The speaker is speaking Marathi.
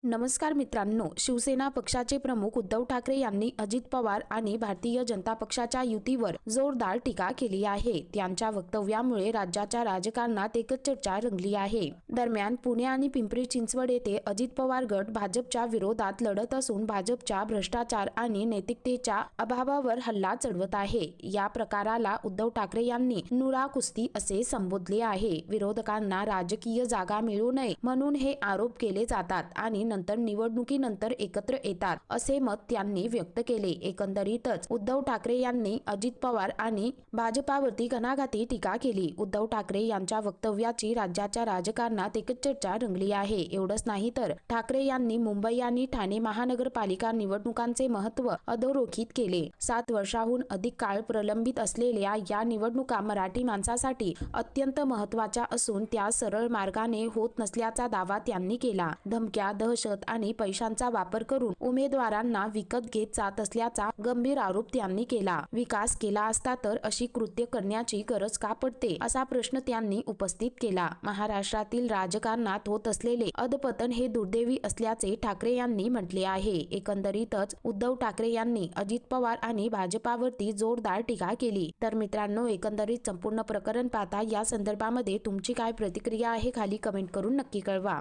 नमस्कार मित्रांनो, शिवसेना पक्षाचे प्रमुख उद्धव ठाकरे यांनी अजित पवार आणि भारतीय जनता पक्षाच्या युतीवर जोरदार टीका केली आहे. त्यांच्या वक्तव्यामुळे राज्याच्या राजकारणात एकच चर्चा रंगली आहे. दरम्यान पुणे आणि पिंपरी चिंचवड येथे अजित पवार गट भाजपच्या विरोधात लढत असून भाजपच्या भ्रष्टाचार आणि नैतिकतेच्या अभावावर हल्ला चढवत आहे. या प्रकाराला उद्धव ठाकरे यांनी नुरा कुस्ती असे संबोधले आहे. विरोधकांना राजकीय जागा मिळू नये म्हणून हे आरोप केले जातात आणि नंतर निवडणुकीनंतर एकत्र येतात असे मत त्यांनी व्यक्त केले. एकंदरीतच उद्धव ठाकरे यांनी अजित पवार आणि भाजपावरती घणाघाती टीका केली. उद्धव ठाकरे यांच्या वक्तव्याची राज्याच्या राजकारणात एकच चर्चा रंगली आहे. एवढंच नाही तर ठाकरे यांनी मुंबई आणि ठाणे महानगरपालिका निवडणुकांचे महत्त्व अधोरेखित केले. 7 वर्षांहून अधिक काळ प्रलंबित असलेल्या या निवडणुका मराठी माणसासाठी अत्यंत महत्त्वाच्या असून त्या सरळ मार्गाने होत नसल्याचा दावा त्यांनी केला. धमक्या, दहशत आणि पैशांचा वापर करून उमेदवारांना विकत घेत जात असल्याचा गंभीर आरोप त्यांनी केला. विकास केला असता तर अशी कृत्य करण्याची गरज का पडते असा प्रश्न त्यांनी उपस्थित केला. महाराष्ट्रातील राजकारणात होत असलेले अधपतन हे दुर्दैवी असल्याचे ठाकरे यांनी म्हटले आहे. एकंदरीतच उद्धव ठाकरे यांनी अजित पवार आणि भाजपावरती जोरदार टीका केली. तर मित्रांनो, एकंदरीत संपूर्ण प्रकरण पाहता या संदर्भामध्ये तुमची काय प्रतिक्रिया आहे खाली कमेंट करून नक्की कळवा.